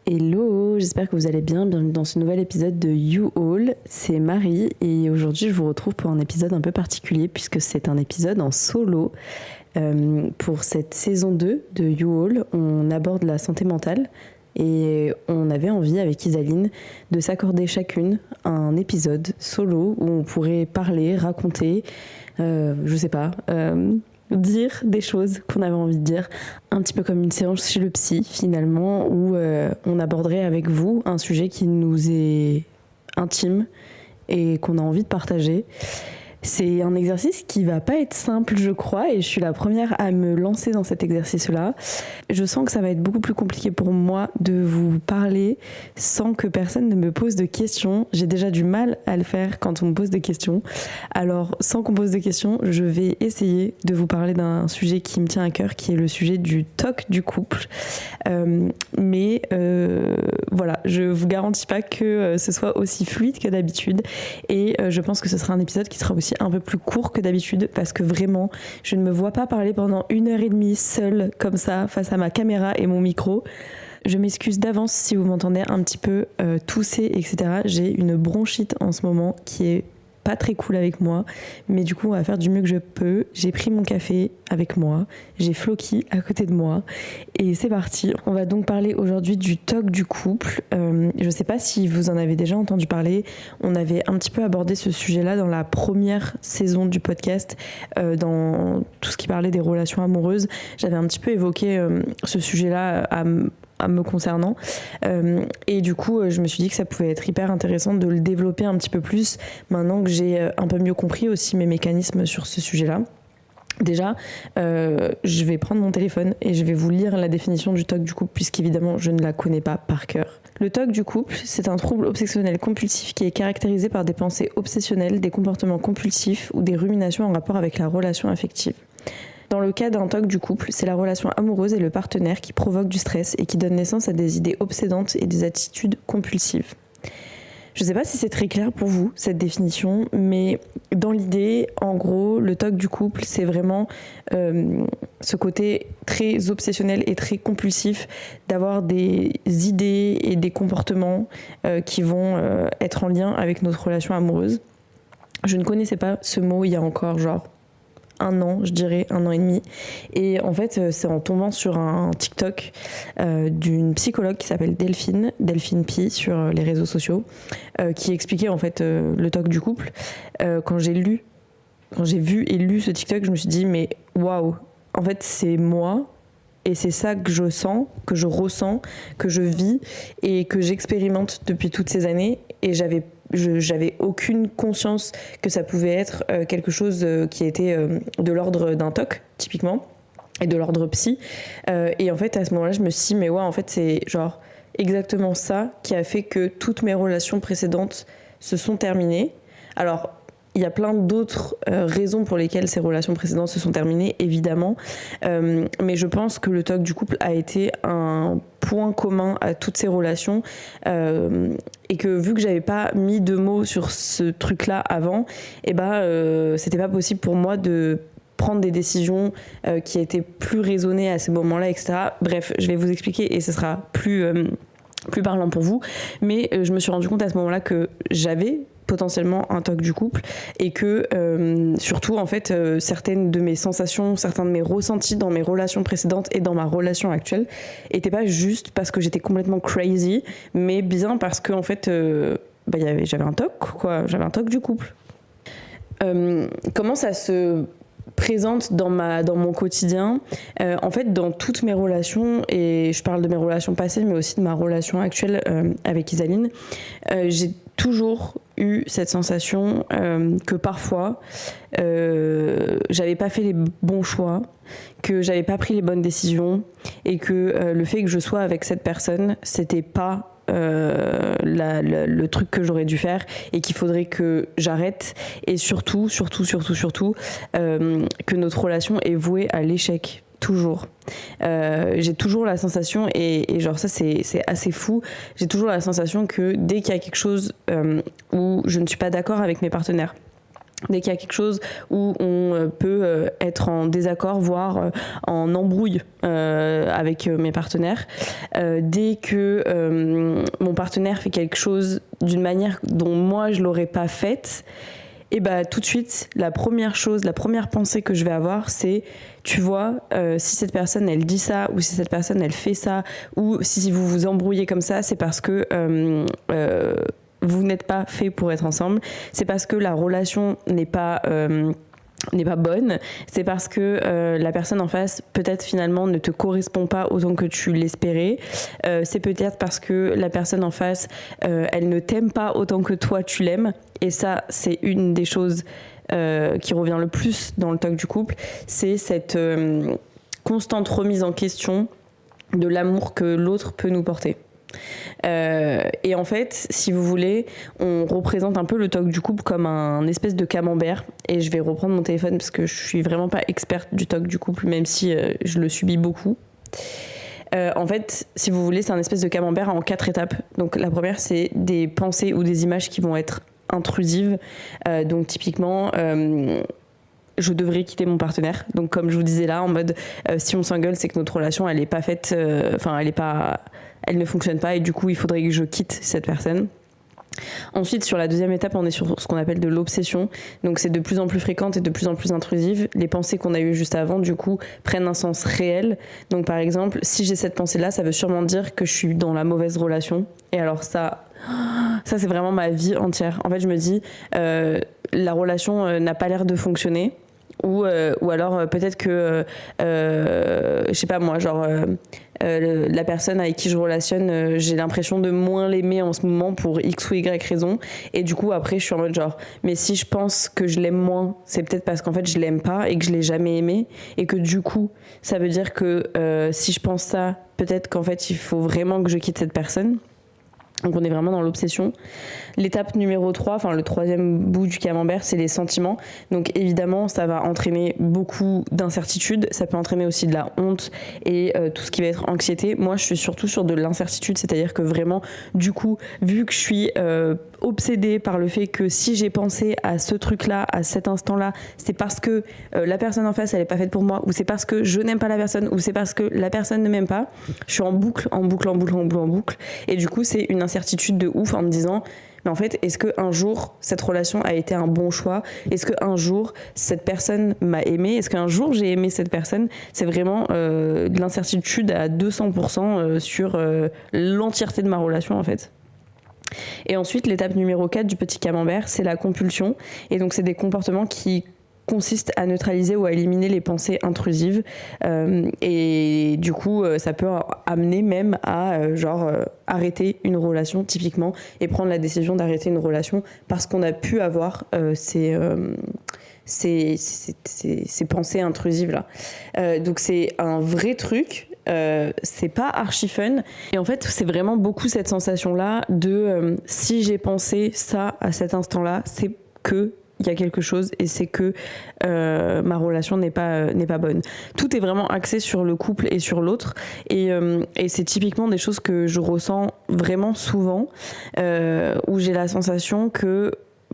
Hello, j'espère que vous allez bien. Bienvenue dans ce nouvel épisode de You All. C'est Marie et aujourd'hui je vous retrouve pour un épisode un peu particulier puisque c'est un épisode en solo. Pour cette saison 2 de You All, on aborde la santé mentale et on avait envie avec Isaline de s'accorder chacune un épisode solo où on pourrait parler, raconter, dire des choses qu'on avait envie de dire, un petit peu comme une séance chez le psy finalement, où on aborderait avec vous un sujet qui nous est intime et qu'on a envie de partager. C'est un exercice qui va pas être simple, je crois, et je suis la première à me lancer dans cet exercice-là. Je sens que ça va être beaucoup plus compliqué pour moi de vous parler sans que personne ne me pose de questions. J'ai déjà du mal à le faire quand on me pose des questions. Alors, sans qu'on pose de questions, je vais essayer de vous parler d'un sujet qui me tient à cœur, qui est le sujet du TOC du couple. Voilà, je vous garantis pas que ce soit aussi fluide que d'habitude, et je pense que ce sera un épisode qui sera aussi un peu plus court que d'habitude parce que vraiment je ne me vois pas parler pendant 1h30 seule comme ça face à ma caméra et mon micro. Je m'excuse d'avance si vous m'entendez un petit peu tousser, etc. J'ai une bronchite en ce moment qui est pas très cool avec moi, mais du coup on va faire du mieux que je peux. J'ai pris mon café avec moi, j'ai Floki à côté de moi et c'est parti. On va donc parler aujourd'hui du TOC du couple. Je sais pas si vous en avez déjà entendu parler, on avait un petit peu abordé ce sujet-là dans la première saison du podcast, dans tout ce qui parlait des relations amoureuses. J'avais un petit peu évoqué ce sujet-là à me concernant, et du coup je me suis dit que ça pouvait être hyper intéressant de le développer un petit peu plus maintenant que j'ai un peu mieux compris aussi mes mécanismes sur ce sujet-là. Déjà, je vais prendre mon téléphone et je vais vous lire la définition du TOC du couple puisqu'évidemment je ne la connais pas par cœur. Le TOC du couple, c'est un trouble obsessionnel compulsif qui est caractérisé par des pensées obsessionnelles, des comportements compulsifs ou des ruminations en rapport avec la relation affective. Dans le cas d'un TOC du couple, c'est la relation amoureuse et le partenaire qui provoque du stress et qui donne naissance à des idées obsédantes et des attitudes compulsives. Je ne sais pas si c'est très clair pour vous, cette définition, mais dans l'idée, en gros, le TOC du couple, c'est vraiment ce côté très obsessionnel et très compulsif d'avoir des idées et des comportements qui vont être en lien avec notre relation amoureuse. Je ne connaissais pas ce mot il y a encore genre 1 an, je dirais 1 an et demi. Et en fait, c'est en tombant sur un TikTok d'une psychologue qui s'appelle Delphine Pi sur les réseaux sociaux, qui expliquait en fait le TOC du couple. Quand j'ai vu et lu ce TikTok, je me suis dit mais waouh, en fait c'est moi. Et c'est ça que je sens, que je ressens, que je vis et que j'expérimente depuis toutes ces années. Et j'avais aucune conscience que ça pouvait être quelque chose qui était de l'ordre d'un TOC, typiquement, et de l'ordre psy. Et en fait, à ce moment-là, je me suis dit, mais ouais, en fait, c'est genre exactement ça qui a fait que toutes mes relations précédentes se sont terminées. Alors, il y a plein d'autres raisons pour lesquelles ces relations précédentes se sont terminées, évidemment. Mais je pense que le TOC du couple a été un point commun à toutes ces relations. Et que vu que j'avais pas mis de mots sur ce truc-là avant, c'était pas possible pour moi de prendre des décisions qui étaient plus raisonnées à ces moments-là, etc. Bref, je vais vous expliquer et ce sera plus parlant pour vous. Mais je me suis rendu compte à ce moment-là que j'avais potentiellement un TOC du couple et que surtout en fait certaines de mes sensations, certains de mes ressentis dans mes relations précédentes et dans ma relation actuelle étaient pas juste parce que j'étais complètement crazy, mais bien parce que en fait j'avais un TOC quoi, j'avais un TOC du couple. Comment ça se présente dans mon quotidien, en fait dans toutes mes relations, et je parle de mes relations passées mais aussi de ma relation actuelle avec Isaline, j'ai toujours eu cette sensation que parfois j'avais pas fait les bons choix, que j'avais pas pris les bonnes décisions et que le fait que je sois avec cette personne c'était pas le truc que j'aurais dû faire et qu'il faudrait que j'arrête, et surtout que notre relation est vouée à l'échec. Toujours. J'ai toujours la sensation, et genre ça c'est assez fou, j'ai toujours la sensation que dès qu'il y a quelque chose où je ne suis pas d'accord avec mes partenaires, Dès qu'il y a quelque chose où on peut être en désaccord, voire en embrouille avec mes partenaires, dès que mon partenaire fait quelque chose d'une manière dont moi je l'aurais pas faite, et bah tout de suite la première pensée que je vais avoir, c'est tu vois, si cette personne elle dit ça, ou si cette personne elle fait ça, ou si vous vous embrouillez comme ça, c'est parce que vous n'êtes pas fait pour être ensemble, c'est parce que la relation n'est pas bonne, c'est parce que la personne en face peut-être finalement ne te correspond pas autant que tu l'espérais, c'est peut-être parce que la personne en face elle ne t'aime pas autant que toi tu l'aimes, et ça c'est une des choses qui revient le plus dans le talk du couple, c'est cette constante remise en question de l'amour que l'autre peut nous porter. Et en fait, si vous voulez, on représente un peu le talk du couple comme un espèce de camembert. Et je vais reprendre mon téléphone parce que je suis vraiment pas experte du talk du couple, même si je le subis beaucoup. En fait, si vous voulez, c'est un espèce de camembert en 4 étapes. Donc la première, c'est des pensées ou des images qui vont être intrusives. Donc typiquement, je devrais quitter mon partenaire. Donc comme je vous disais là, en mode si on s'engueule, c'est que notre relation elle est pas faite, elle ne fonctionne pas, et du coup il faudrait que je quitte cette personne. Ensuite, sur la deuxième étape, on est sur ce qu'on appelle de l'obsession. Donc c'est de plus en plus fréquente et de plus en plus intrusive. Les pensées qu'on a eues juste avant, du coup, prennent un sens réel. Donc par exemple, si j'ai cette pensée-là, ça veut sûrement dire que je suis dans la mauvaise relation. Et alors ça c'est vraiment ma vie entière. En fait, je me dis, la relation n'a pas l'air de fonctionner. Ou alors peut-être que je sais pas moi, genre la personne avec qui je relationne, j'ai l'impression de moins l'aimer en ce moment pour X ou Y raison, et du coup après je suis en mode genre, mais si je pense que je l'aime moins, c'est peut-être parce qu'en fait je l'aime pas et que je l'ai jamais aimé, et que du coup ça veut dire que si je pense ça, peut-être qu'en fait il faut vraiment que je quitte cette personne. Donc on est vraiment dans l'obsession. L'étape numéro 3, enfin le troisième bout du camembert, c'est les sentiments. Donc évidemment, ça va entraîner beaucoup d'incertitudes. Ça peut entraîner aussi de la honte et tout ce qui va être anxiété. Moi, je suis surtout sur de l'incertitude, c'est-à-dire que vraiment, du coup, vu que je suis obsédée par le fait que si j'ai pensé à ce truc-là, à cet instant-là, c'est parce que la personne en face, elle n'est pas faite pour moi, ou c'est parce que je n'aime pas la personne, ou c'est parce que la personne ne m'aime pas. Je suis en boucle. Et du coup, c'est une incertitude de ouf en me disant, mais en fait, est-ce qu'un jour, cette relation a été un bon choix ? Est-ce qu'un jour, cette personne m'a aimé ? Est-ce qu'un jour, j'ai aimé cette personne ? C'est vraiment de l'incertitude à 200% sur l'entièreté de ma relation, en fait. Et ensuite, l'étape numéro 4 du petit camembert, c'est la compulsion. Et donc, c'est des comportements qui consiste à neutraliser ou à éliminer les pensées intrusives, et du coup ça peut amener même à arrêter une relation typiquement, et prendre la décision d'arrêter une relation parce qu'on a pu avoir ces pensées intrusives là. Donc c'est un vrai truc. C'est pas archi fun, et en fait c'est vraiment beaucoup cette sensation là de si j'ai pensé ça à cet instant là, c'est que il y a quelque chose, et c'est que ma relation n'est pas bonne. Tout est vraiment axé sur le couple et sur l'autre, et c'est typiquement des choses que je ressens vraiment souvent, où j'ai la sensation que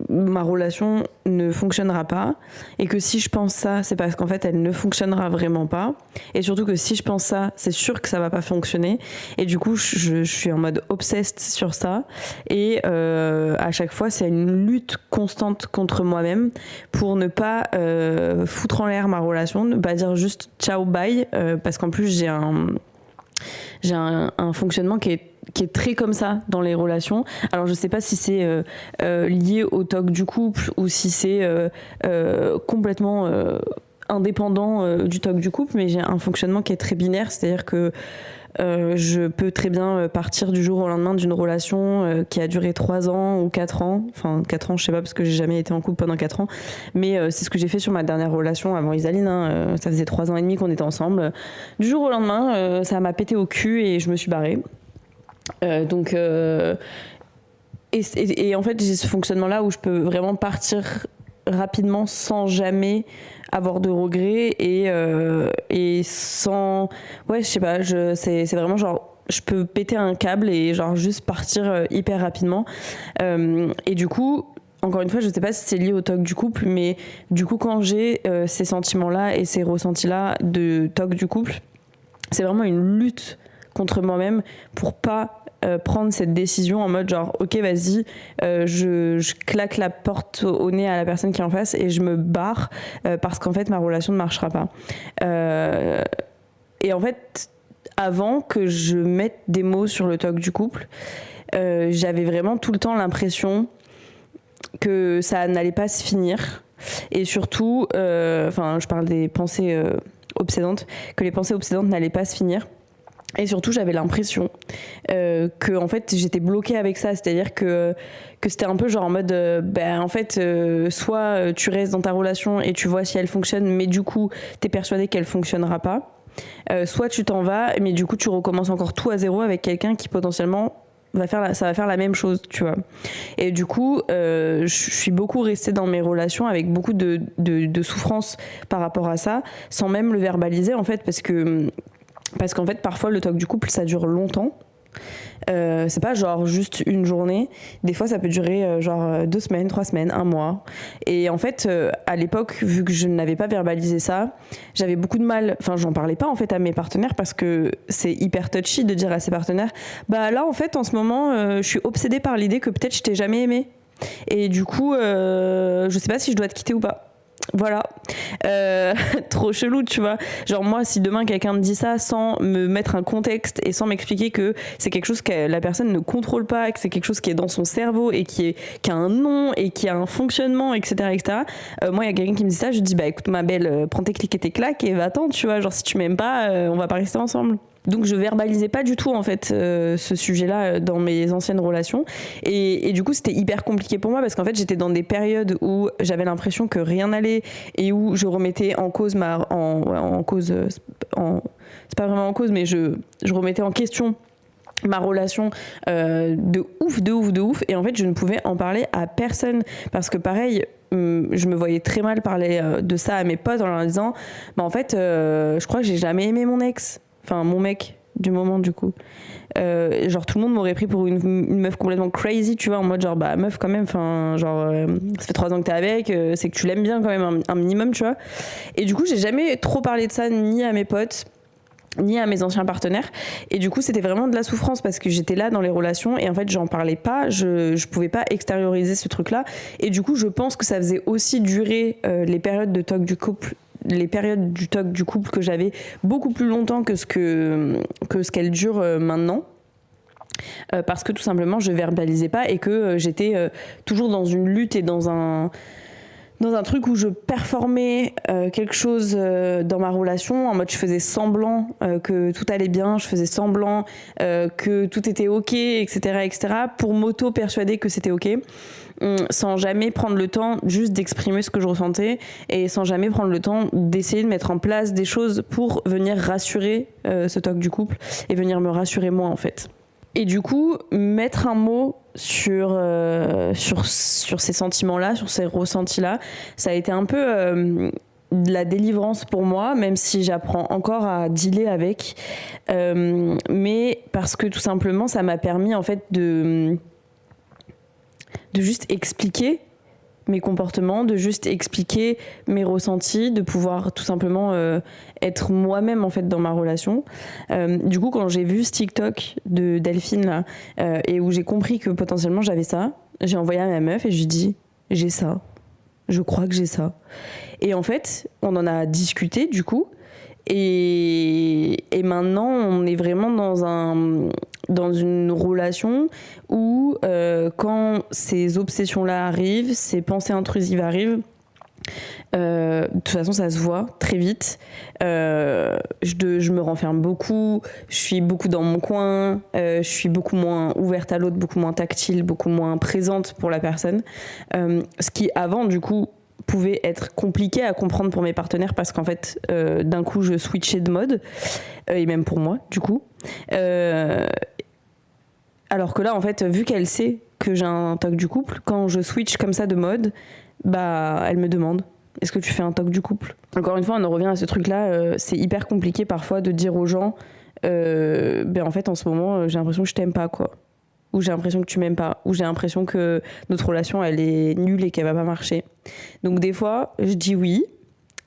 ma relation ne fonctionnera pas, et que si je pense ça, c'est parce qu'en fait elle ne fonctionnera vraiment pas, et surtout que si je pense ça, c'est sûr que ça va pas fonctionner, et du coup je suis en mode obsessed sur ça, et à chaque fois c'est une lutte constante contre moi-même pour ne pas foutre en l'air ma relation, ne pas dire juste ciao bye, parce qu'en plus j'ai un fonctionnement qui est très comme ça dans les relations. Alors je sais pas si c'est lié au TOC du couple, ou si c'est complètement indépendant du TOC du couple, mais j'ai un fonctionnement qui est très binaire, c'est-à-dire que je peux très bien partir du jour au lendemain d'une relation qui a duré 3 ans ou 4 ans. Enfin 4 ans, je sais pas, parce que j'ai jamais été en couple pendant 4 ans, mais c'est ce que j'ai fait sur ma dernière relation avant Isaline, hein. Ça faisait 3 ans et demi qu'on était ensemble. Du jour au lendemain, ça m'a pété au cul et je me suis barrée. Donc et en fait j'ai ce fonctionnement là où je peux vraiment partir rapidement sans jamais avoir de regrets, et sans, ouais, je sais pas, c'est vraiment genre je peux péter un câble et genre juste partir hyper rapidement, et du coup encore une fois, je sais pas si c'est lié au toc du couple, mais du coup, quand j'ai ces sentiments-là et ces ressentis-là de toc du couple, c'est vraiment une lutte contre moi-même pour pas prendre cette décision en mode genre ok vas-y je claque la porte au nez à la personne qui est en face et je me barre parce qu'en fait ma relation ne marchera pas. Et en fait avant que je mette des mots sur le toc du couple, j'avais vraiment tout le temps l'impression que ça n'allait pas se finir et surtout je parle des pensées obsédantes, que les pensées obsédantes n'allaient pas se finir. Et surtout, j'avais l'impression que en fait, j'étais bloquée avec ça. C'est-à-dire que c'était un peu genre en mode, soit tu restes dans ta relation et tu vois si elle fonctionne, mais du coup, t'es persuadée qu'elle fonctionnera pas. Soit tu t'en vas, mais du coup, tu recommences encore tout à zéro avec quelqu'un qui potentiellement ça va faire la même chose, tu vois. Et du coup, je suis beaucoup restée dans mes relations avec beaucoup de souffrance par rapport à ça, sans même le verbaliser en fait, parce qu'en fait, parfois, le toc du couple, ça dure longtemps. C'est pas genre juste une journée. Des fois, ça peut durer genre 2 semaines, 3 semaines, 1 mois. Et en fait, à l'époque, vu que je n'avais pas verbalisé ça, j'avais beaucoup de mal. Enfin, j'en parlais pas en fait à mes partenaires parce que c'est hyper touchy de dire à ses partenaires, bah là, en fait, en ce moment, je suis obsédée par l'idée que peut-être je t'ai jamais aimé. Et du coup, je sais pas si je dois te quitter ou pas. Voilà, trop chelou, tu vois. Genre moi, si demain quelqu'un me dit ça sans me mettre un contexte et sans m'expliquer que c'est quelque chose que la personne ne contrôle pas, que c'est quelque chose qui est dans son cerveau et qui a un nom et qui a un fonctionnement, etc., etc. Moi, il y a quelqu'un qui me dit ça, je dis bah écoute ma belle, prends tes clics et tes claques et va-t'en, tu vois. Genre si tu m'aimes pas, on va pas rester ensemble. Donc je verbalisais pas du tout en fait ce sujet-là dans mes anciennes relations et du coup c'était hyper compliqué pour moi parce qu'en fait j'étais dans des périodes où j'avais l'impression que rien n'allait et où je remettais en cause c'est pas vraiment en cause mais je remettais en question ma relation de ouf et en fait je ne pouvais en parler à personne parce que pareil je me voyais très mal parler de ça à mes potes en leur disant bah en fait je crois que j'ai jamais aimé mon ex. Enfin, mon mec du moment, du coup. Genre, tout le monde m'aurait pris pour une meuf complètement crazy, tu vois, en mode genre, bah, meuf, quand même, enfin, genre, ça fait 3 ans que t'es avec, c'est que tu l'aimes bien quand même, un minimum, tu vois. Et du coup, j'ai jamais trop parlé de ça, ni à mes potes, ni à mes anciens partenaires. Et du coup, c'était vraiment de la souffrance parce que j'étais là dans les relations et en fait, j'en parlais pas, je pouvais pas extérioriser ce truc-là. Et du coup, je pense que ça faisait aussi durer les périodes de toc du couple. Les périodes du toc du couple que j'avais beaucoup plus longtemps que ce qu'elles durent maintenant. Parce que tout simplement, je verbalisais pas et que j'étais toujours dans une lutte et dans un truc où je performais quelque chose dans ma relation, en mode je faisais semblant que tout allait bien, je faisais semblant que tout était ok, etc., pour m'auto-persuader que c'était ok, sans jamais prendre le temps juste d'exprimer ce que je ressentais et sans jamais prendre le temps d'essayer de mettre en place des choses pour venir rassurer ce toc du couple et venir me rassurer moi en fait. Et du coup, mettre un mot sur ces sentiments-là, sur ces ressentis-là, ça a été un peu de la délivrance pour moi, même si j'apprends encore à dealer avec. Mais parce que tout simplement, ça m'a permis en fait de juste expliquer mes comportements, de juste expliquer mes ressentis, de pouvoir tout simplement être moi-même en fait dans ma relation. Du coup, quand j'ai vu ce TikTok de Delphine là, et où j'ai compris que potentiellement j'avais ça, j'ai envoyé à ma meuf et je lui ai dit j'ai ça, je crois que j'ai ça. Et en fait, on en a discuté du coup. Et maintenant, on est vraiment dans une relation où quand ces obsessions-là arrivent, ces pensées intrusives arrivent, de toute façon, ça se voit très vite. Je me renferme beaucoup, je suis beaucoup dans mon coin, je suis beaucoup moins ouverte à l'autre, beaucoup moins tactile, beaucoup moins présente pour la personne. Ce qui, avant, du coup, pouvait être compliqué à comprendre pour mes partenaires parce qu'en fait d'un coup je switchais de mode et même pour moi du coup alors que là en fait vu qu'elle sait que j'ai un toc du couple, quand je switch comme ça de mode, bah elle me demande est-ce que tu fais un toc du couple. Encore une fois on en revient à ce truc là, c'est hyper compliqué parfois de dire aux gens ben en fait en ce moment j'ai l'impression que je t'aime pas quoi. où j'ai l'impression que tu m'aimes pas, où j'ai l'impression que notre relation elle est nulle et qu'elle va pas marcher. Donc des fois je dis oui,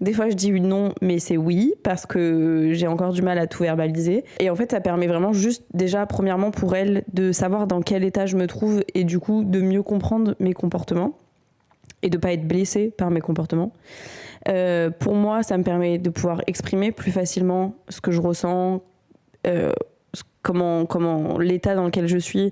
des fois je dis non, mais c'est oui parce que j'ai encore du mal à tout verbaliser. Et en fait ça permet vraiment juste déjà premièrement pour elle de savoir dans quel état je me trouve et du coup de mieux comprendre mes comportements et de pas être blessée par mes comportements. Pour moi ça me permet de pouvoir exprimer plus facilement ce que je ressens, comment l'état dans lequel je suis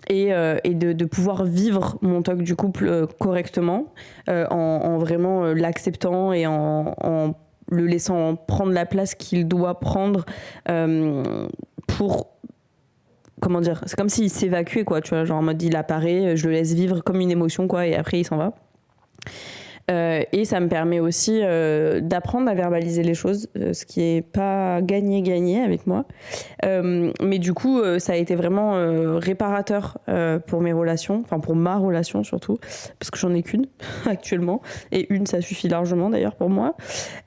et de pouvoir vivre mon talk du couple correctement en vraiment l'acceptant et en le laissant prendre la place qu'il doit prendre pour comment dire, c'est comme s'il s'évacuait quoi, tu vois, genre en mode il apparaît, je le laisse vivre comme une émotion quoi et après il s'en va. Et ça me permet aussi d'apprendre à verbaliser les choses, ce qui est pas gagné avec moi. Mais du coup, ça a été vraiment réparateur pour mes relations, enfin pour ma relation surtout, parce que j'en ai qu'une actuellement, et une ça suffit largement d'ailleurs pour moi.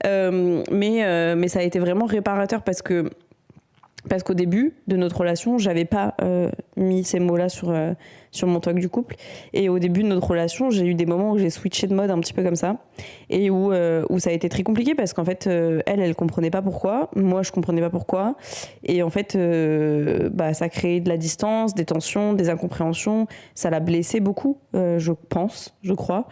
Mais ça a été vraiment réparateur parce qu'au début de notre relation, j'avais pas mis ces mots-là sur mon talk du couple. Et au début de notre relation, j'ai eu des moments où j'ai switché de mode un petit peu comme ça. Et où ça a été très compliqué parce qu'en fait, elle comprenait pas pourquoi. Moi, je comprenais pas pourquoi. Et en fait, ça créait de la distance, des tensions, des incompréhensions. Ça l'a blessée beaucoup, je crois.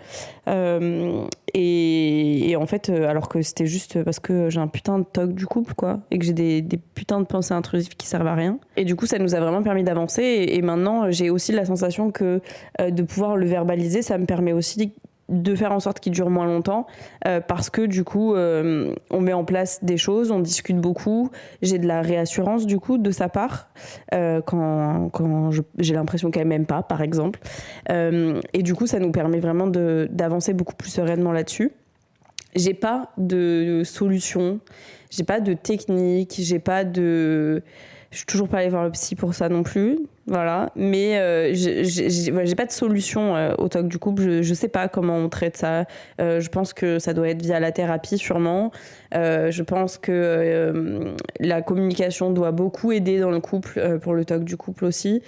Et en fait, alors que c'était juste parce que j'ai un putain de talk du couple, quoi. Et que j'ai des putains de pensées intrusives qui servent à rien. Et du coup, ça nous a vraiment permis d'avancer. Et maintenant, j'ai aussi la sensation que de pouvoir le verbaliser, ça me permet aussi de faire en sorte qu'il dure moins longtemps parce que du coup on met en place des choses, on discute beaucoup, j'ai de la réassurance du coup de sa part quand j'ai l'impression qu'elle m'aime pas par exemple et du coup ça nous permet vraiment d'avancer beaucoup plus sereinement là-dessus. J'ai pas de solution, j'ai pas de technique, je suis toujours pas allée voir le psy pour ça non plus, voilà. Mais j'ai pas de solution au TOC du couple. Je sais pas comment on traite ça. Je pense que ça doit être via la thérapie sûrement. Je pense que la communication doit beaucoup aider dans le couple pour le TOC du couple aussi.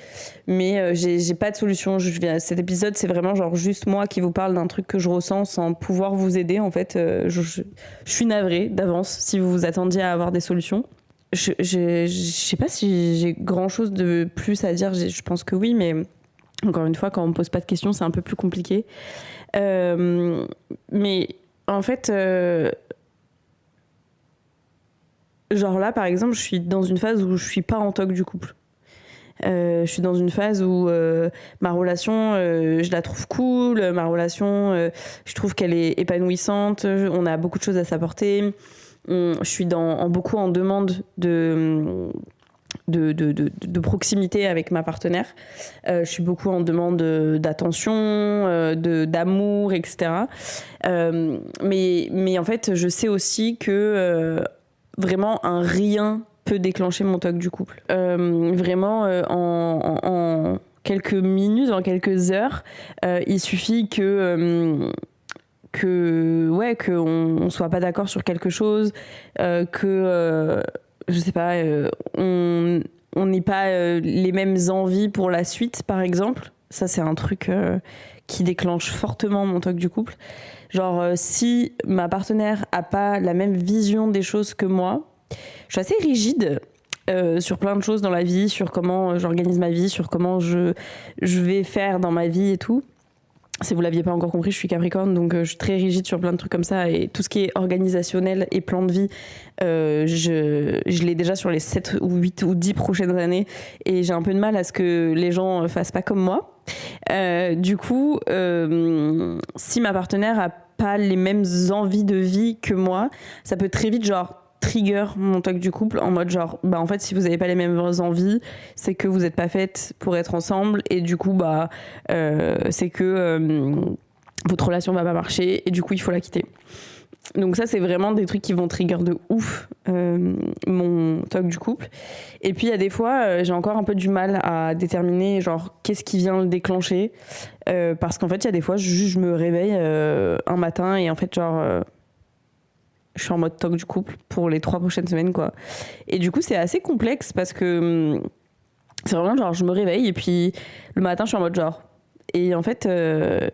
Mais j'ai pas de solution. Cet épisode c'est vraiment genre juste moi qui vous parle d'un truc que je ressens sans pouvoir vous aider en fait. Je suis navrée d'avance si vous vous attendiez à avoir des solutions. Je sais pas si j'ai grand chose de plus à dire, je pense que oui, mais encore une fois, quand on me pose pas de questions, c'est un peu plus compliqué. Mais en fait, genre là, par exemple, je suis dans une phase où je suis pas en toc du couple. Je suis dans une phase où ma relation, je la trouve cool, ma relation, je trouve qu'elle est épanouissante, on a beaucoup de choses à s'apporter. Je suis beaucoup en demande de proximité avec ma partenaire. Je suis beaucoup en demande d'attention, d'amour, etc. Mais en fait, je sais aussi que vraiment un rien peut déclencher mon toc du couple. Vraiment, en quelques minutes, en quelques heures, il suffit qu'on soit pas d'accord sur quelque chose, je sais pas, on n'ait pas les mêmes envies pour la suite, par exemple. Ça, c'est un truc qui déclenche fortement mon toc du couple. Genre, si ma partenaire a pas la même vision des choses que moi, je suis assez rigide sur plein de choses dans la vie, sur comment j'organise ma vie, sur comment je vais faire dans ma vie et tout. Si vous l'aviez pas encore compris, je suis Capricorne, donc je suis très rigide sur plein de trucs comme ça. Et tout ce qui est organisationnel et plan de vie, je l'ai déjà sur les 7 ou 8 ou 10 prochaines années. Et j'ai un peu de mal à ce que les gens fassent pas comme moi. Du coup, si ma partenaire a pas les mêmes envies de vie que moi, ça peut très vite genre trigger mon toc du couple en mode genre en fait si vous avez pas les mêmes envies c'est que vous êtes pas faites pour être ensemble et du coup c'est que votre relation va pas marcher et du coup il faut la quitter. Donc ça c'est vraiment des trucs qui vont trigger de ouf mon toc du couple. Et puis il y a des fois j'ai encore un peu du mal à déterminer genre qu'est-ce qui vient le déclencher parce qu'en fait il y a des fois je me réveille un matin et en fait genre je suis en mode toc du couple pour les 3 prochaines semaines, quoi. Et du coup, c'est assez complexe parce que C'est vraiment genre, je me réveille et puis le matin, je suis en mode genre. Et en fait,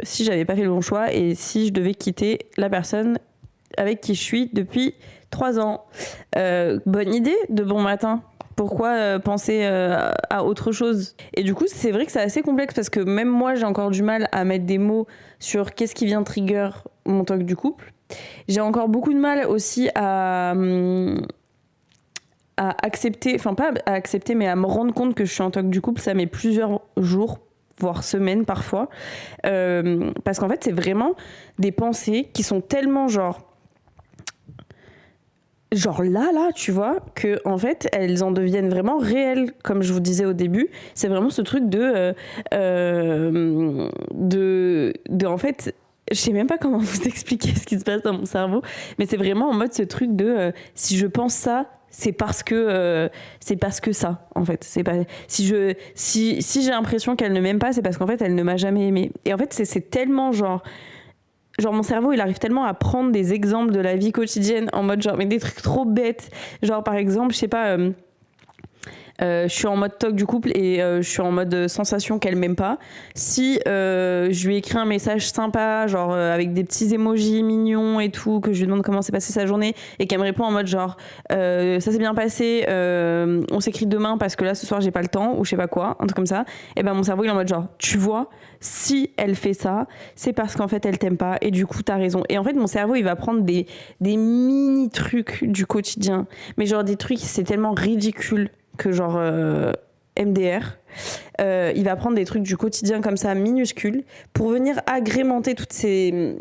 si j'avais pas fait le bon choix et si je devais quitter la personne avec qui je suis depuis 3 ans, bonne idée de bon matin. Pourquoi penser à autre chose? Et du coup, c'est vrai que c'est assez complexe parce que même moi, j'ai encore du mal à mettre des mots sur qu'est-ce qui vient trigger mon toc du couple. J'ai encore beaucoup de mal aussi à accepter, enfin pas à accepter, mais à me rendre compte que je suis en toc du couple. Ça met plusieurs jours, voire semaines parfois. Parce qu'en fait, c'est vraiment des pensées qui sont tellement genre là, tu vois, que en fait, elles en deviennent vraiment réelles, comme je vous disais au début. C'est vraiment ce truc de en fait, je sais même pas comment vous expliquer ce qui se passe dans mon cerveau, mais c'est vraiment en mode ce truc de si je pense ça, c'est parce que ça, en fait. C'est pas si j'ai l'impression qu'elle ne m'aime pas, c'est parce qu'en fait elle ne m'a jamais aimé. Et en fait c'est tellement genre mon cerveau il arrive tellement à prendre des exemples de la vie quotidienne en mode genre mais des trucs trop bêtes, genre par exemple je sais pas, je suis en mode toc du couple et je suis en mode sensation qu'elle m'aime pas. Si je lui écris un message sympa, genre avec des petits emojis mignons et tout, que je lui demande comment s'est passée sa journée et qu'elle me répond en mode genre ça s'est bien passé, on s'écrit demain parce que là ce soir j'ai pas le temps ou je sais pas quoi, un truc comme ça, et ben mon cerveau il est en mode genre tu vois, si elle fait ça, c'est parce qu'en fait elle t'aime pas et du coup t'as raison. Et en fait mon cerveau il va prendre des mini trucs du quotidien, mais genre des trucs c'est tellement ridicule que genre MDR, il va prendre des trucs du quotidien comme ça minuscules pour venir agrémenter toutes ces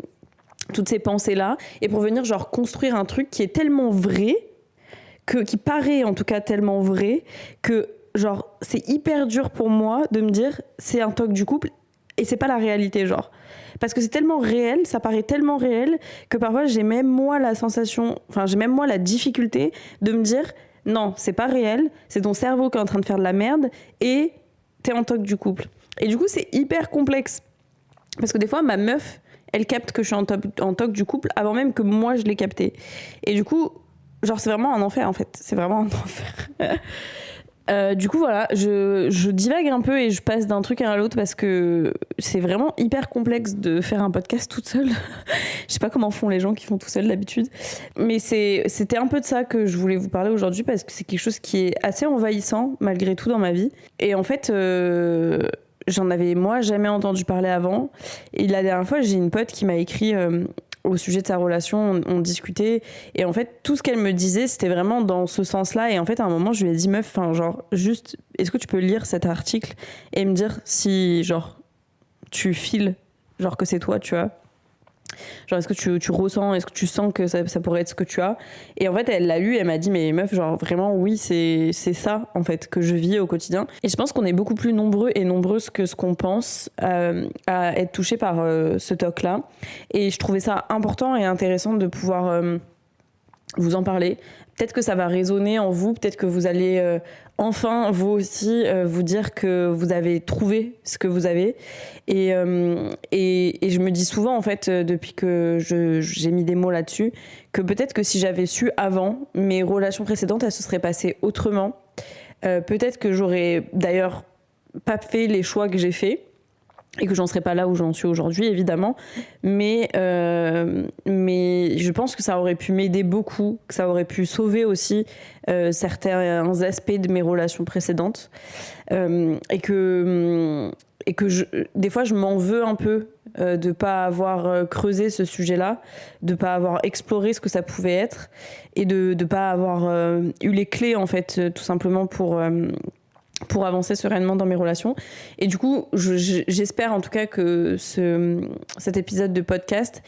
pensées-là et pour venir genre construire un truc qui est tellement vrai, qui paraît en tout cas tellement vrai, que genre c'est hyper dur pour moi de me dire c'est un toc du couple et c'est pas la réalité genre. Parce que c'est tellement réel, ça paraît tellement réel que parfois j'ai même moi la sensation, enfin j'ai même moi la difficulté de me dire non, c'est pas réel, c'est ton cerveau qui est en train de faire de la merde et t'es en toc du couple. Et du coup, c'est hyper complexe. Parce que des fois, ma meuf, elle capte que je suis en toc du couple avant même que moi je l'ai capté. Et du coup, genre, c'est vraiment un enfer en fait. C'est vraiment un enfer. Du coup, voilà, je divague un peu et je passe d'un truc à l'autre parce que c'est vraiment hyper complexe de faire un podcast toute seule. Je sais pas comment font les gens qui font tout seuls d'habitude. Mais c'était un peu de ça que je voulais vous parler aujourd'hui parce que c'est quelque chose qui est assez envahissant malgré tout dans ma vie. Et en fait, j'en avais moi jamais entendu parler avant. Et la dernière fois, j'ai une pote qui m'a écrit au sujet de sa relation, on discutait et en fait tout ce qu'elle me disait c'était vraiment dans ce sens-là. Et en fait à un moment je lui ai dit meuf, enfin genre juste est-ce que tu peux lire cet article et me dire si genre tu files genre que c'est toi, tu vois, genre est-ce que tu ressens, est-ce que tu sens que ça pourrait être ce que tu as. Et en fait elle l'a lu, elle m'a dit mais meuf genre vraiment oui c'est ça en fait que je vis au quotidien. Et je pense qu'on est beaucoup plus nombreux et nombreuses que ce qu'on pense à être touchés par ce toc là, et je trouvais ça important et intéressant de pouvoir vous en parler. Peut-être que ça va résonner en vous, peut-être que vous allez enfin, vous aussi, vous dire que vous avez trouvé ce que vous avez. Et je me dis souvent, en fait, depuis que j'ai mis des mots là-dessus, que peut-être que si j'avais su avant, mes relations précédentes, elles se seraient passées autrement. Peut-être que j'aurais d'ailleurs pas fait les choix que j'ai faits. Et que j'en serais pas là où j'en suis aujourd'hui, évidemment. Mais je pense que ça aurait pu m'aider beaucoup, que ça aurait pu sauver aussi certains aspects de mes relations précédentes. Et que des fois, je m'en veux un peu de pas avoir creusé ce sujet-là, de pas avoir exploré ce que ça pouvait être, et de pas avoir eu les clés, en fait, tout simplement pour avancer sereinement dans mes relations. Et du coup, j'espère en tout cas que cet épisode de podcast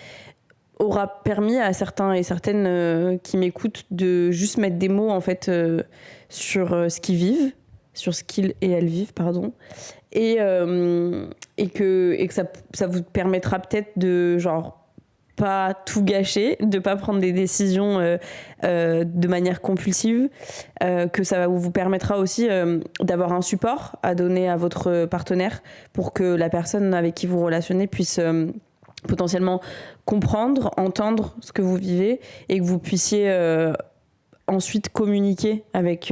aura permis à certains et certaines qui m'écoutent de juste mettre des mots en fait sur ce qu'ils vivent, sur ce qu'ils et elles vivent, pardon. Et que ça vous permettra peut-être de genre pas tout gâcher, de pas prendre des décisions de manière compulsive, que ça vous permettra aussi d'avoir un support à donner à votre partenaire pour que la personne avec qui vous relationnez puisse potentiellement comprendre, entendre ce que vous vivez et que vous puissiez ensuite communiquer avec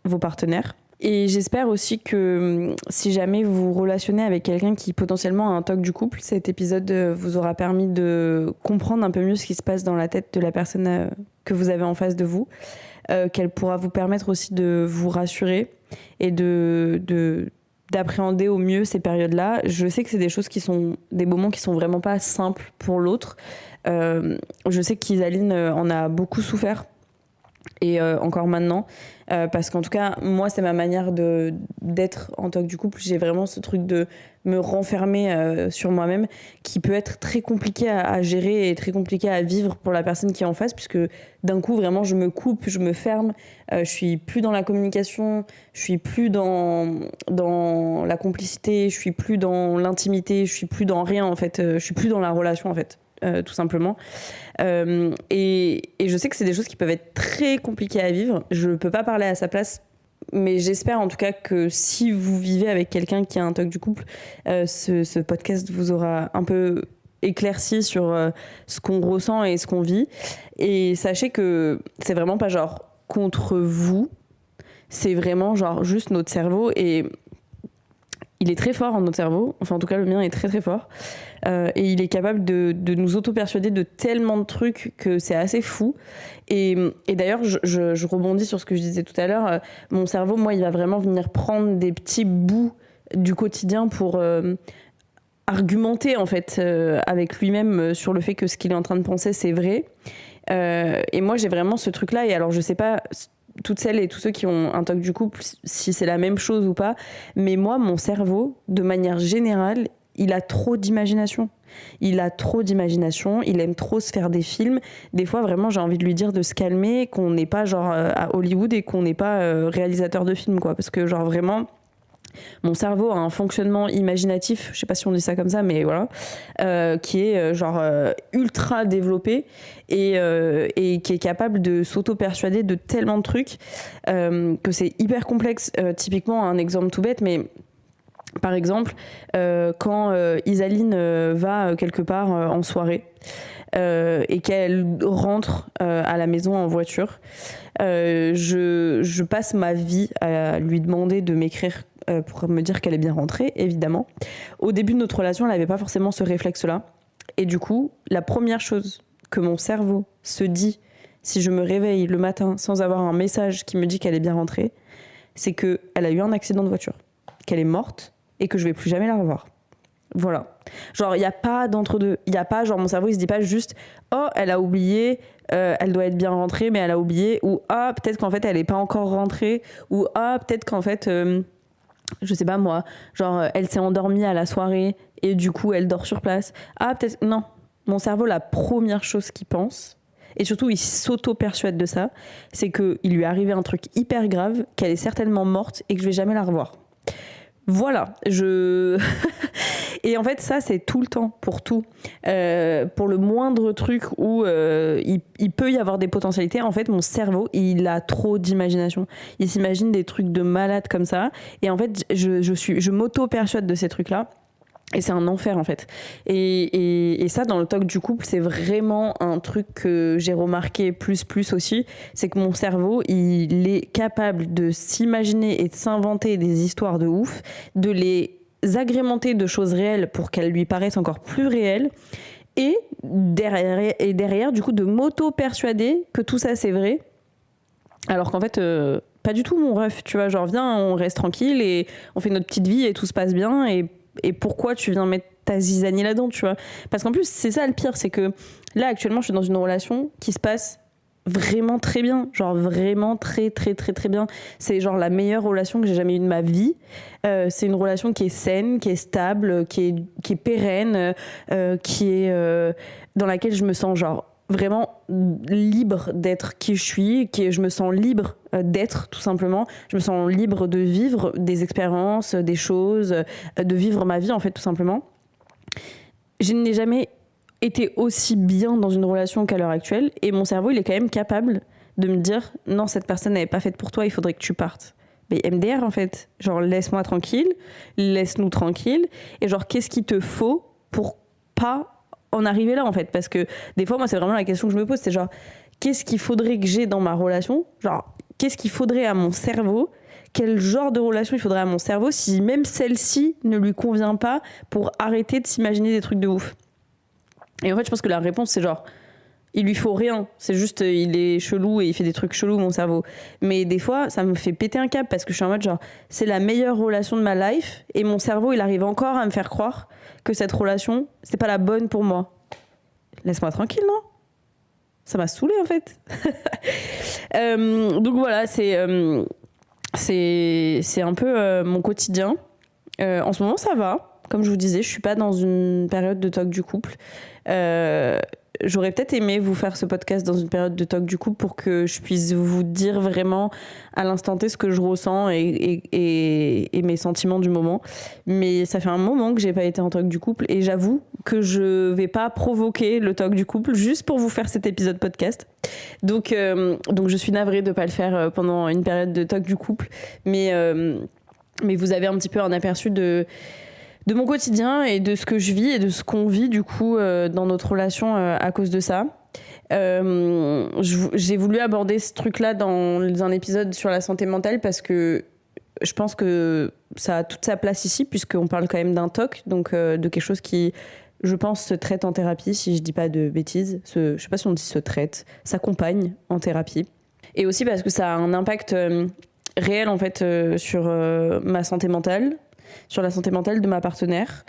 vos partenaires. Et j'espère aussi que si jamais vous vous relationnez avec quelqu'un qui potentiellement a un TOC du couple, cet épisode vous aura permis de comprendre un peu mieux ce qui se passe dans la tête de la personne que vous avez en face de vous, qu'elle pourra vous permettre aussi de vous rassurer et d'appréhender au mieux ces périodes-là. Je sais que c'est des choses qui sont des moments qui sont vraiment pas simples pour l'autre. Je sais qu'Isaline en a beaucoup souffert. Et encore maintenant, parce qu'en tout cas, moi, c'est ma manière d'être en TOC du couple. J'ai vraiment ce truc de me renfermer sur moi-même qui peut être très compliqué à gérer et très compliqué à vivre pour la personne qui est en face, puisque d'un coup, vraiment, je me coupe, je me ferme, je suis plus dans la communication, je suis plus dans la complicité, je suis plus dans l'intimité, je suis plus dans rien, en fait, je suis plus dans la relation, en fait. Tout simplement. Et je sais que c'est des choses qui peuvent être très compliquées à vivre. Je ne peux pas parler à sa place, mais j'espère en tout cas que si vous vivez avec quelqu'un qui a un TOC du couple, ce podcast vous aura un peu éclairci sur ce qu'on ressent et ce qu'on vit. Et sachez que c'est vraiment pas genre contre vous, c'est vraiment genre juste notre cerveau. Et il est très fort en notre cerveau, enfin en tout cas le mien est très très fort, et il est capable de nous auto-persuader de tellement de trucs que c'est assez fou. Et d'ailleurs je rebondis sur ce que je disais tout à l'heure, mon cerveau, moi, il va vraiment venir prendre des petits bouts du quotidien pour argumenter en fait avec lui-même sur le fait que ce qu'il est en train de penser c'est vrai. Et moi j'ai vraiment ce truc là, et alors je sais pas toutes celles et tous ceux qui ont un TOC du couple si c'est la même chose ou pas, mais moi mon cerveau de manière générale il a trop d'imagination. Il a trop d'imagination, il aime trop se faire des films. Des fois, vraiment, j'ai envie de lui dire de se calmer, qu'on n'est pas genre à Hollywood et qu'on n'est pas réalisateur de films, quoi. Parce que genre vraiment, mon cerveau a un fonctionnement imaginatif, je sais pas si on dit ça comme ça, mais voilà, qui est genre ultra développé et qui est capable de s'auto-persuader de tellement de trucs que c'est hyper complexe. Typiquement, un exemple tout bête, mais par exemple, quand Isaline va quelque part en soirée et qu'elle rentre à la maison en voiture, je passe ma vie à lui demander de m'écrire pour me dire qu'elle est bien rentrée, évidemment. Au début de notre relation, elle n'avait pas forcément ce réflexe-là. Et du coup, la première chose que mon cerveau se dit si je me réveille le matin sans avoir un message qui me dit qu'elle est bien rentrée, c'est qu'elle a eu un accident de voiture, qu'elle est morte et que je vais plus jamais la revoir. Voilà. Genre, il n'y a pas d'entre-deux. Il n'y a pas, genre, mon cerveau, il se dit pas juste « Oh, elle a oublié, elle doit être bien rentrée, mais elle a oublié. » Ou « Ah, peut-être qu'en fait, elle n'est pas encore rentrée. » Ou « Ah, peut-être qu'en fait, je sais pas moi, genre, elle s'est endormie à la soirée et du coup, elle dort sur place. » Ah, peut-être... Non. Mon cerveau, la première chose qu'il pense, et surtout, il s'auto-persuade de ça, c'est qu'il lui est arrivé un truc hyper grave, qu'elle est certainement morte et que je vais jamais la revoir. Voilà, et en fait, ça, c'est tout le temps, pour tout. Pour le moindre truc où il peut y avoir des potentialités, en fait, mon cerveau, il a trop d'imagination. Il s'imagine des trucs de malade comme ça. Et en fait, je m'auto-persuade de ces trucs-là. Et c'est un enfer, en fait. Et ça, dans le TOC du couple, c'est vraiment un truc que j'ai remarqué plus aussi. C'est que mon cerveau, il est capable de s'imaginer et de s'inventer des histoires de ouf, de les agrémenter de choses réelles pour qu'elles lui paraissent encore plus réelles. Et derrière, du coup, de m'auto-persuader que tout ça, c'est vrai. Alors qu'en fait... pas du tout, mon ref. Tu vois, genre, viens, on reste tranquille et on fait notre petite vie et tout se passe bien. Et pourquoi tu viens mettre ta zizanie là-dedans, tu vois? Parce qu'en plus, c'est ça le pire, c'est que là, actuellement, je suis dans une relation qui se passe vraiment très bien. Genre vraiment très, très, très, très bien. C'est genre la meilleure relation que j'ai jamais eue de ma vie. C'est une relation qui est saine, qui est stable, qui est pérenne, qui est dans laquelle je me sens genre vraiment libre d'être qui je suis, je me sens libre d'être, tout simplement. Je me sens libre de vivre des expériences, des choses, de vivre ma vie, en fait, tout simplement. Je n'ai jamais été aussi bien dans une relation qu'à l'heure actuelle, et mon cerveau, il est quand même capable de me dire « Non, cette personne n'est pas faite pour toi, il faudrait que tu partes. » Mais MDR, en fait. Genre, laisse-moi tranquille, laisse-nous tranquille, et genre, qu'est-ce qu'il te faut pour pas en arriver là, en fait? Parce que des fois, moi, c'est vraiment la question que je me pose, c'est genre, qu'est-ce qu'il faudrait que j'ai dans ma relation? Genre, qu'est-ce qu'il faudrait à mon cerveau quel genre de relation il faudrait à mon cerveau si même celle-ci ne lui convient pas pour arrêter de s'imaginer des trucs de ouf. Et en fait, je pense que la réponse, c'est genre, il lui faut rien. C'est juste, il est chelou et il fait des trucs chelous, mon cerveau. Mais des fois, ça me fait péter un câble parce que je suis en mode genre, c'est la meilleure relation de ma life et mon cerveau, il arrive encore à me faire croire que cette relation, c'est pas la bonne pour moi. Laisse-moi tranquille, non ? Ça m'a saoulée, en fait. Donc voilà, c'est un peu mon quotidien. En ce moment, ça va. Comme je vous disais, je suis pas dans une période de toc du couple. J'aurais peut-être aimé vous faire ce podcast dans une période de toc du couple pour que je puisse vous dire vraiment à l'instant T ce que je ressens et mes sentiments du moment. Mais ça fait un moment que j'ai pas été en toc du couple et j'avoue que je vais pas provoquer le toc du couple juste pour vous faire cet épisode podcast. Donc je suis navrée de pas le faire pendant une période de toc du couple. Mais vous avez un petit peu un aperçu de mon quotidien et de ce que je vis et de ce qu'on vit du coup dans notre relation à cause de ça. J'ai voulu aborder ce truc-là dans un épisode sur la santé mentale parce que je pense que ça a toute sa place ici puisqu'on parle quand même d'un TOC, donc de quelque chose qui, je pense, se traite en thérapie, si je dis pas de bêtises. Je sais pas si on dit se traite, s'accompagne en thérapie. Et aussi parce que ça a un impact réel en fait sur ma santé mentale, sur la santé mentale de ma partenaire,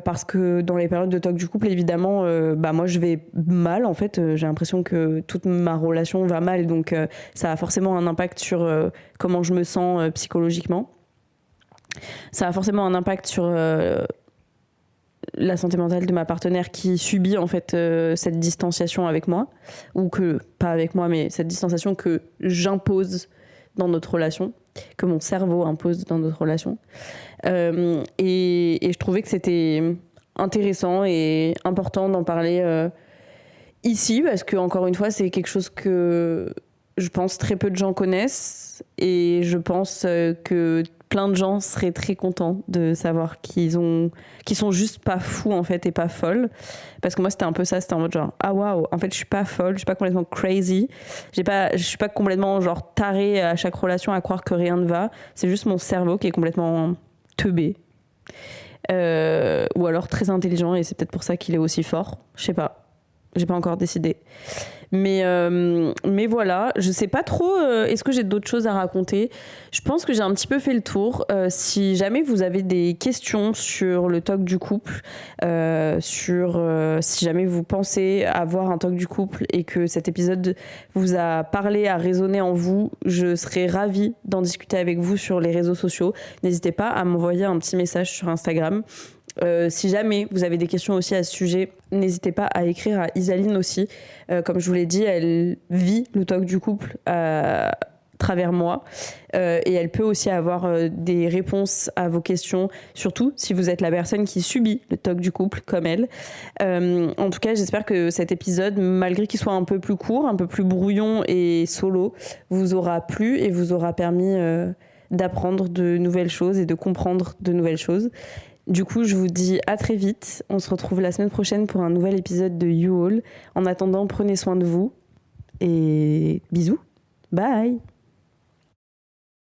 parce que dans les périodes de toc du couple, évidemment, moi je vais mal en fait. J'ai l'impression que toute ma relation va mal, donc ça a forcément un impact sur comment je me sens psychologiquement. Ça a forcément un impact sur la santé mentale de ma partenaire qui subit en fait cette distanciation avec moi, ou que pas avec moi, mais cette distanciation que j'impose dans notre relation, que mon cerveau impose dans notre relation. Et je trouvais que c'était intéressant et important d'en parler ici, parce que encore une fois, c'est quelque chose que je pense très peu de gens connaissent, et je pense que plein de gens seraient très contents de savoir qu'ils sont juste pas fous en fait et pas folles, parce que moi c'était un peu ça, c'était en mode genre ah waouh, en fait je suis pas folle, je suis pas complètement crazy, je suis pas complètement genre tarée à chaque relation à croire que rien ne va, c'est juste mon cerveau qui est complètement teubé, ou alors très intelligent et c'est peut-être pour ça qu'il est aussi fort, je sais pas, j'ai pas encore décidé. Mais voilà, je sais pas trop, est-ce que j'ai d'autres choses à raconter ? Je pense que j'ai un petit peu fait le tour. Si jamais vous avez des questions sur le TOC du couple, si jamais vous pensez avoir un TOC du couple et que cet épisode vous a parlé, a résonné en vous, je serais ravie d'en discuter avec vous sur les réseaux sociaux. N'hésitez pas à m'envoyer un petit message sur Instagram. Si jamais vous avez des questions aussi à ce sujet, n'hésitez pas à écrire à Isaline aussi. Comme je vous l'ai dit, elle vit le TOC du couple à travers moi, et elle peut aussi avoir des réponses à vos questions, surtout si vous êtes la personne qui subit le TOC du couple comme elle. En tout cas, j'espère que cet épisode, malgré qu'il soit un peu plus court, un peu plus brouillon et solo, vous aura plu et vous aura permis d'apprendre de nouvelles choses et de comprendre de nouvelles choses. Du coup, je vous dis à très vite. On se retrouve la semaine prochaine pour un nouvel épisode de You All. En attendant, prenez soin de vous et bisous. Bye.